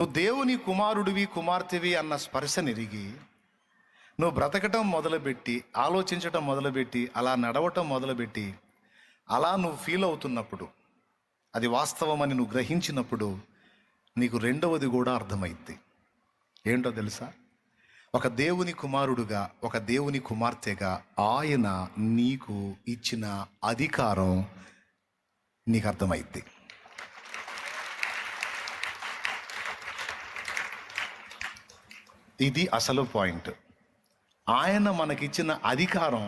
నువ్వు దేవుని కుమారుడివి కుమార్తెవి అన్న స్పర్శనిరిగి నువ్వు బ్రతకటం మొదలుపెట్టి, ఆలోచించటం మొదలుపెట్టి, అలా నడవటం మొదలుపెట్టి, అలా నువ్వు ఫీల్ అవుతున్నప్పుడు, అది వాస్తవమని నువ్వు గ్రహించినప్పుడు నీకు రెండవది కూడా అర్థమైంది. ఏంటో తెలుసా? ఒక దేవుని కుమారుడుగా, ఒక దేవుని కుమార్తెగా ఆయన నీకు ఇచ్చిన అధికారం నీకు అర్థమైంది. ఇది అసలు పాయింట్. ఆయన మనకిచ్చిన అధికారం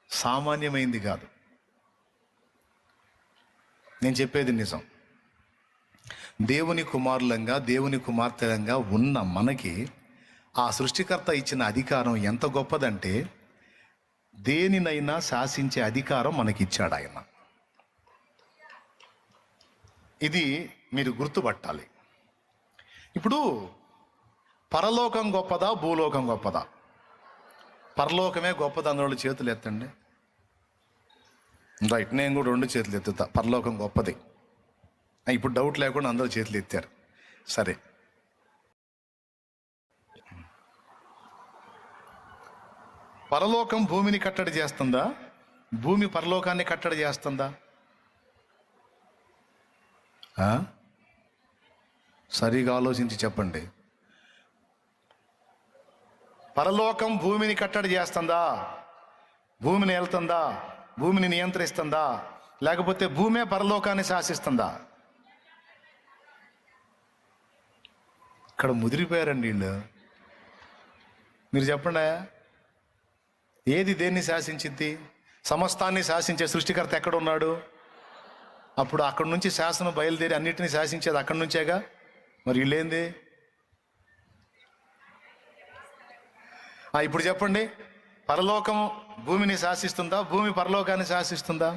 సామాన్యమైంది కాదు. నేను చెప్పేది నిజం. దేవుని కుమారులంగా, దేవుని కుమార్తెలంగా ఉన్న మనకి ఆ సృష్టికర్త ఇచ్చిన అధికారం ఎంత గొప్పదంటే, దేనినైనా శాసించే అధికారం మనకిచ్చాడు ఆయన. ఇది మీరు గుర్తుపట్టాలి. ఇప్పుడు పరలోకం గొప్పదా, భూలోకం గొప్పదా? పరలోకమే గొప్పది. అందులో చేతులు ఎత్తండి. రైట్, నేను కూడా 2 చేతులు ఎత్తుతా. పరలోకం గొప్పది. ఇప్పుడు డౌట్ లేకుండా అందరూ చేతులు ఎత్తారు. సరే, పరలోకం భూమిని కట్టడి చేస్తుందా? భూమి పరలోకాన్ని కట్టడి చేస్తుందా? సరిగా ఆలోచించి చెప్పండి. పరలోకం భూమిని కట్టడి చేస్తుందా? భూమిని వెళ్తుందా? భూమిని నియంత్రిస్తుందా? లేకపోతే భూమే పరలోకాన్ని శాసిస్తుందా? ఇక్కడ ముదిరిపోయారండి వీళ్ళు. మీరు చెప్పండి, ఏది దేన్ని శాసించిద్ది? సమస్తాన్ని శాసించే సృష్టికర్త ఎక్కడ ఉన్నాడు? అప్పుడు అక్కడి నుంచి శాసనం బయలుదేరి అన్నిటినీ శాసించేది అక్కడి నుంచేగా. మరి వీళ్ళేంది? ఇప్పుడు చెప్పండి, పరలోకం భూమిని శాసిస్తుందా? భూమి పరలోకాన్ని శాసిస్తుందా?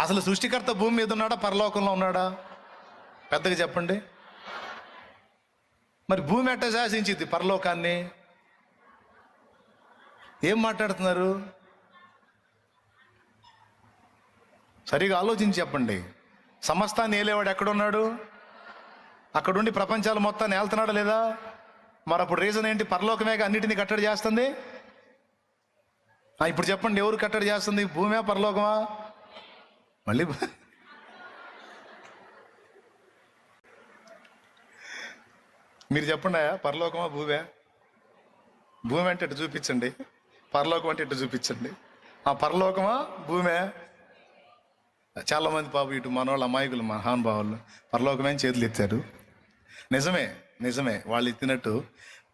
అసలు సృష్టికర్త భూమి మీద ఉన్నాడా, పరలోకంలో ఉన్నాడా? పెద్దగా చెప్పండి. మరి భూమి ఎట్ట శాసించింది పరలోకాన్ని? ఏం మాట్లాడుతున్నారు? సరిగా ఆలోచించి చెప్పండి. సమస్తాన్ని ఏలేవాడు ఎక్కడున్నాడు? అక్కడుండి ప్రపంచాలు మొత్తాన్ని ఏళ్తున్నాడా లేదా? మరి అప్పుడు రీజన్ ఏంటి? పరలోకమేగా అన్నిటినీ కట్టడి చేస్తుంది. ఇప్పుడు చెప్పండి, ఎవరు కట్టడి చేస్తుంది? భూమే పరలోకమా? మళ్ళీ మీరు చెప్పండి, పరలోకమా భూమే? భూమి అంటే ఇటు చూపించండి, పరలోకం అంటే ఇటు చూపించండి. పరలోకమా భూమే? చాలామంది పాపం ఇటు మనవాళ్ళు అమాయకులు, మహానుభావులు పరలోకమే చేతులు ఎత్తారు. నిజమే, నిజమే. వాళ్ళు ఎత్తినట్టు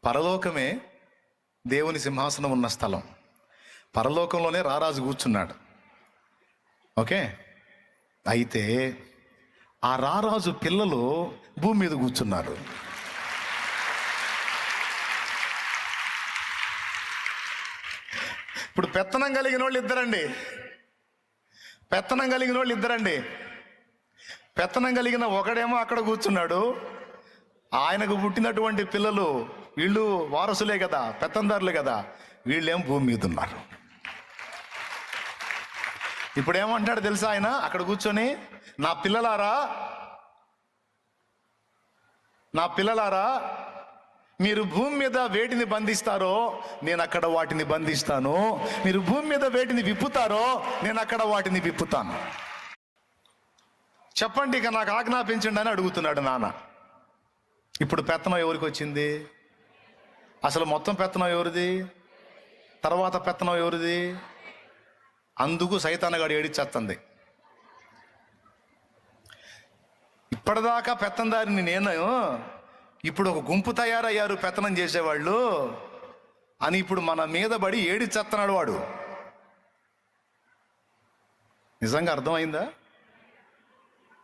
పరలోకమే దేవుని సింహాసనం ఉన్న స్థలం. పరలోకంలోనే రారాజు కూర్చున్నాడు. ఓకే, అయితే ఆ రారాజు పిల్లలు భూమి మీద కూర్చున్నారు. ఇప్పుడు పెత్తనం కలిగిన వాళ్ళు ఇద్దరండి. పెత్తనం కలిగిన ఒకడేమో అక్కడ కూర్చున్నాడు. ఆయనకు పుట్టినటువంటి పిల్లలు వీళ్ళు వారసులే కదా, పెత్తందారులే కదా. వీళ్ళేమో భూమి మీద ఉన్నారు. ఇప్పుడు ఏమంటాడు తెలుసా ఆయన అక్కడ కూర్చొని? నా పిల్లలారా, మీరు భూమి మీద వేటిని బంధిస్తారో నేను అక్కడ వాటిని బంధిస్తాను. మీరు భూమి మీద వేటిని విప్పుతారో నేను అక్కడ వాటిని విప్పుతాను. చెప్పండి, ఇక నాకు ఆజ్ఞాపించండి అని అడుగుతున్నాడు నాన్న. ఇప్పుడు పెత్తనం ఎవరికి వచ్చింది? అసలు మొత్తం పెత్తనం ఎవరిది? తర్వాత పెత్తనం ఎవరిది? అందుకు సైతానగాడు ఏడిచేస్తుంది. ఇప్పటిదాకా పెత్తందారిని నేను, ఇప్పుడు ఒక గుంపు తయారయ్యారు పెత్తనం చేసేవాళ్ళు అని ఇప్పుడు మన మీద పడి ఏడిచేస్తున్నాడు వాడు. నిజంగా అర్థమైందా?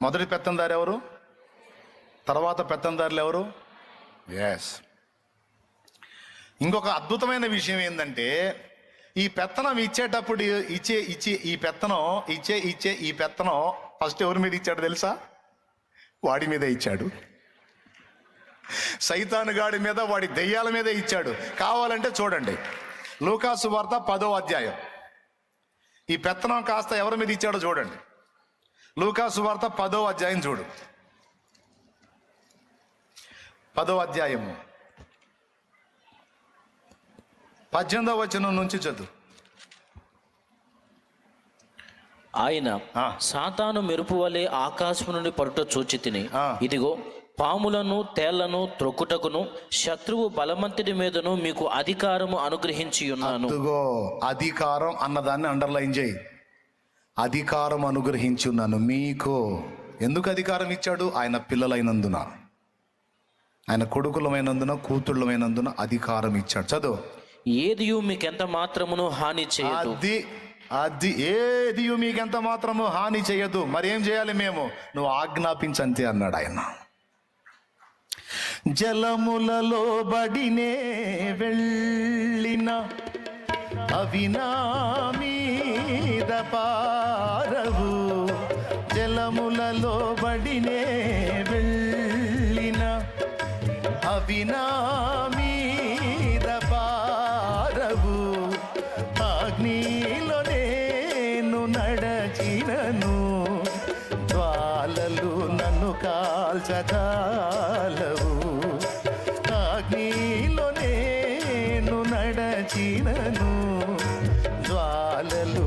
మొదటి పెత్తందారు ఎవరు? తర్వాత పెత్తందారులు ఎవరు? ఎస్. ఇంకొక అద్భుతమైన విషయం ఏంటంటే, ఈ పెత్తనం ఇచ్చేటప్పుడు ఈ పెత్తనం ఫస్ట్ ఎవరి మీద ఇచ్చాడు తెలుసా? వాడి మీద ఇచ్చాడు. సైతాను గాడి మీద, వాడి దెయ్యాల మీద ఇచ్చాడు. కావాలంటే చూడండి, లూకాసు వార్త 10వ అధ్యాయం. ఈ పెత్తనం కాస్త ఎవరి మీద ఇచ్చాడో చూడండి. లూకాసు వార్త 10వ అధ్యాయం చూడు. 10వ అధ్యాయము 18వ వచనం నుంచి చదువు. ఆయన సాతాను మెరుపు వలె ఆకాశం నుండి పడుట చూచి తిని, ఇదిగో పాములను తేళ్లను త్రొక్కుటకును శత్రువు బలమంతుడి మీదను మీకు అధికారము అనుగ్రహించి ఉన్నాను. ఇదిగో అధికారం అన్నదాన్ని అండర్లైన్ చేయి. అధికారం అనుగ్రహించి ఉన్నాను మీకు. ఎందుకు అధికారం ఇచ్చాడు? ఆయన పిల్లలైనందున, ఆయన కొడుకులమైనందున, కూతుళ్ళమైనందున అధికారం ఇచ్చాడు. చదువు. ఏదియు మీకెంత మాత్రమును హాని చేయదు. అది ఏదియు మీకెంత మాత్రము హాని చేయదు. మరి ఏం చేయాలి మేము? నువ్వు ఆజ్ఞాపించంతే అన్నాడు ఆయన. జలములలో బడినే వెళ్ళిన అవి నా మీద పారవు. జలములలో బడినే వెళ్ళిన అవి నా మీద పారవు. అగ్నిలో నేను నడచినను జ్వాలలు నన్ను కాల్చగలవు. అగ్నిలో నేను నడచినను జ్వాలలు